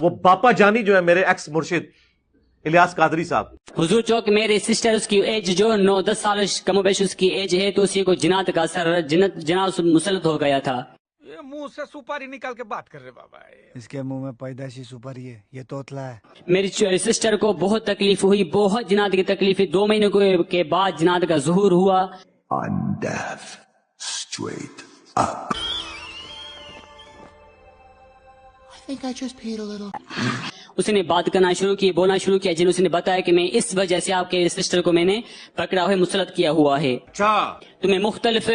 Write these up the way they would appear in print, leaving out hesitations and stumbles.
वो बापा जानी जो है मेरे एक्स मुर्शिद इलियास कादरी साहब, हुजूर चौक मेरे सिस्टर उसकी एज जो 9-10 साल कमोबेश उसकी एज है, तो उसी को जिनात का असर जना मुसलत हो गया था। ये मुंह से सुपारी निकाल के बात कर रहे बाबा। इसके मुंह में पैदाशी सुपारी है, ये तोतला है। मेरी सिस्टर को बहुत तकलीफ हुई, बहुत जिनात की तकलीफ हुई। 2 महीने के बाद जिनात का ज़ुहूर हुआ। On death, straight up. I think I just peed a little. उसने बात करना शुरू की, बोलना शुरू किया। जिन उसने बताया कि मैं इस वजह से आपके सिस्टर को मैंने पकड़ा हुआ मुसलत किया हुआ है। अच्छा, तो मैं मुख्तलिफ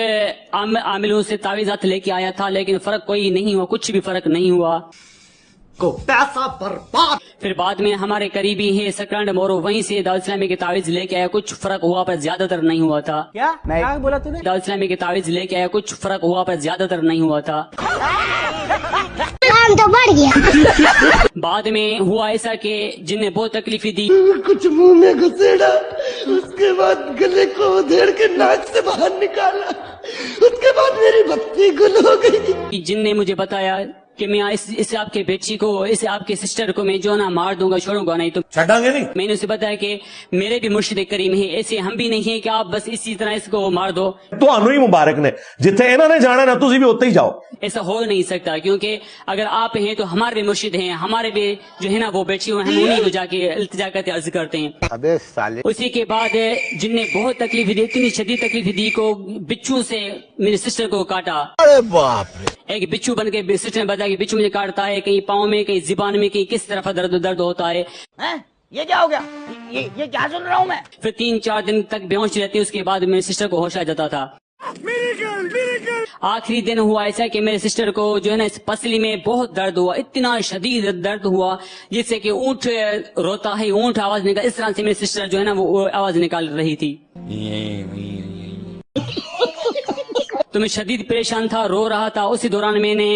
आमिलों से तावीज़ात लेके आया था, लेकिन फर्क कोई नहीं हुआ, कुछ भी फर्क नहीं हुआ। को पैसा बर्बाद। फिर बाद में हमारे करीबी है सकरंड मोरो, वहीं से दाउद इस्लामी की तावीज लेके आया, कुछ फर्क हुआ पर ज्यादातर नहीं हुआ था। क्या बोला तूने? दाउद इस्लामी की तावीज लेके आया, कुछ फर्क हुआ पर ज्यादातर नहीं हुआ था। काम तो बढ़ गया। बाद में हुआ ऐसा कि जिन्हें बहुत तकलीफ दी, कुछ मुंह में घुसेड़ा, उसके बाद गले को उधेड़ के नाक से बाहर निकाला, उसके बाद मेरी बत्ती गुल हो गई। जिनने मुझे बताया कि मैं इस आपके बेटी को, इस आपके सिस्टर को मैं जो ना मार दूंगा, छोड़ूंगा नहीं। तो छड़ांगे नहीं। मैंने उसे बताया कि मेरे भी मुर्शिद करीम है, ऐसे हम भी नहीं है कि आप बस इसी तरह इसको मार दो। ਤੁਹਾਨੂੰ ਹੀ ਮੁਬਾਰਕ ਨੇ, ਜਿੱਥੇ ਇਹਨਾਂ ਨੇ ਜਾਣਾ ਨਾ ਤੁਸੀਂ ਵੀ ਉੱਥੇ ਹੀ ਜਾਓ। ऐसा हो नहीं सकता, क्योंकि अगर आप हैं तो हमारे भी मुर्शिद हैं, हमारे भी जो है ना वो बेटी हैं, हम उन्हीं को जाके इल्तिजा करते अर्ज करते हैं। अबे साले। उसी के बाद जिनने बहुत तकलीफ दी, इतनी शदीद तकलीफ दी को बिच्छू से मेरी सिस्टर को काटा। अरे बाप रे। एक बिच्छू बन के सिस्टर ने बताया कि बिच्छू मुझे काटता है, कहीं पाँव में, कहीं जिबान में, कहीं किस तरफ दर्द होता है। ये क्या हो गया? ये क्या सुन रहा हूँ मैं? फिर 3-4 दिन तक बेहोश रहती, उसके बाद मेरी सिस्टर को होश आ जाता था। आखिरी दिन हुआ ऐसा कि मेरे सिस्टर को जो है ना इस पसली में बहुत दर्द हुआ, इतना शदीद दर्द हुआ जिससे कि ऊंट रोता है, ऊंट आवाज निकाल, इस तरह से मेरी सिस्टर जो है ना वो आवाज निकाल रही थी। तो मैं शदीद परेशान था, रो रहा था। उसी दौरान मैंने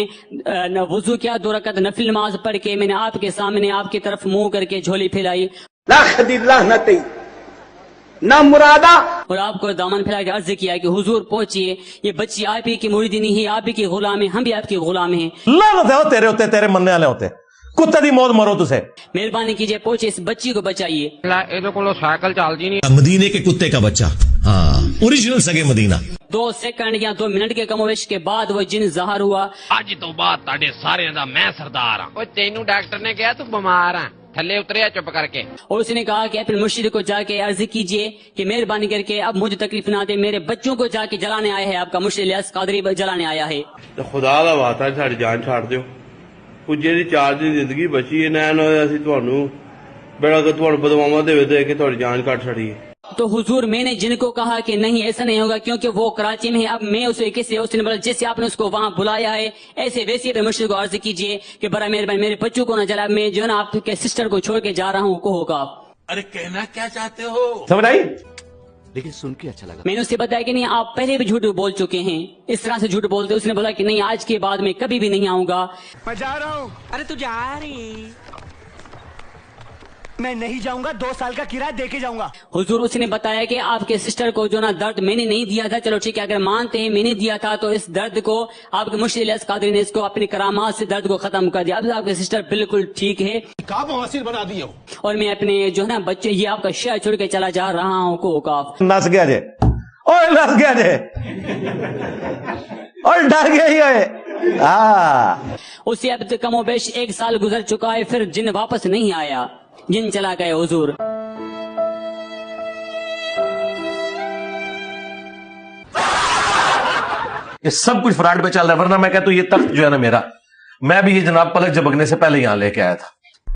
वुजू किया, 2 रकात नफिल नमाज पढ़ के मैंने आपके सामने आपकी तरफ मुंह करके झोली फैलाई ना मुरादा, और आपको दामन फैला के अर्ज किया कि हुजूर पहुंचिए, ये बच्ची आप ही की मुरीदिनी है, आप ही की गुलाम है, हम भी आपके गुलाम हैं। लानत है तेरे होते, तेरे मनने वाले होते, कुत्ते दी मौत मरो तुसे। मेहरबानी कीजिए, पहुंचे, इस बच्ची को बचाइए। साइकिल चलती नहीं। मदीने के कुत्ते का बच्चा, हाँ, ओरिजिनल सगे मदीना। 2 सेकंड या 2 मिनट के कमोवेश के बाद वो जिन ज़ाहिर हुआ। ਅੱਜ ਤੋਂ ਬਾਅਦ ਤੁਹਾਡੇ ਸਾਰਿਆਂ ਦਾ ਮੈਂ ਸਰਦਾਰ ਹਾਂ। ਓਏ ਤੈਨੂੰ ਡਾਕਟਰ ਨੇ ਕਿਹਾ ਤੂੰ ਬਿਮਾਰ ਆ, ਥੱਲੇ ਉਤਰਿਆ ਚੁੱਪ ਕਰਕੇ। और उसने कहा कि अपने मुर्शिद को जाके अर्ज कीजिए कि मेहरबानी करके अब मुझे तकलीफ ना दे, मेरे बच्चों को जाके जलाने आया है, आपका मुर्शिद इलियास कादरी जलाने आया है। ਤੇ ਖੁਦਾ ਦਾ ਵਾਸਤਾ ਸਾਡੀ ਜਾਨ ਛੱਡ ਦਿਓ, ਕੁਝ ਜਿਹੜੀ 4 ਦਿਨ ਜ਼ਿੰਦਗੀ ਬਚੀ ਹੈ ਨਾ, ਅਸੀਂ ਤੁਹਾਨੂੰ ਬੜਾ ਕਿ ਤੁਹਾਨੂੰ ਬਦਵਾਵਾਂ ਦੇਵੇ ਦੇ ਕੇ ਤੁਹਾਡੀ ਜਾਨ ਕੱਟ ਛੜੀ ਹੈ। तो हुजूर मैंने जिनको कहा कि नहीं ऐसा नहीं होगा, क्योंकि वो कराची में है, अब मैं उसे किसी, उसने बोला जैसे आपने उसको वहाँ बुलाया है ऐसे वैसे अपने मुर्शिद को अर्ज कीजिए कि बड़ा मेहरबानी मेरे बच्चों को ना जला, मैं जो है ना आपके सिस्टर को छोड़ के जा रहा हूँ, को होगा। अरे कहना क्या चाहते हो? समझ आई? लेकिन सुन के अच्छा लगा। मैंने उससे बताया कि नहीं आप पहले भी झूठ बोल चुके हैं, इस तरह से झूठ बोलते। उसने बोला कि नहीं आज के बाद मैं कभी भी नहीं आऊंगा। मैं जा रहा हूँ। अरे तू जा रही? मैं नहीं जाऊंगा, 2 साल का किराया दे के जाऊंगा। हुजूर उसने बताया कि आपके सिस्टर को जो ना दर्द मैंने नहीं दिया था, चलो ठीक है, अगर मानते हैं मैंने दिया था तो इस दर्द को आपके मुर्शिद इलियास कादरी ने इसको अपनी करामात से दर्द को खत्म कर दिया। अब आपके सिस्टर बिल्कुल ठीक है, काम हासिल बना दिए हो। और मैं अपने जो है ना बच्चे, ये आपका शहर छोड़ के चला जा रहा हूँ को काफ। नस गया जे, और नस गया जे, और डर गया ही है। हाँ, उससे अब तक कमोबेश 1 साल गुजर चुका है, फिर जिन वापस नहीं आया, जिन चला गए हुजूर। ये सब कुछ फ्रॉड पे चल रहा है, वरना मैं कहता हूं ये तख्त जो है ना मेरा, मैं भी ये जनाब पलक झपकने से पहले यहां लेके आया था।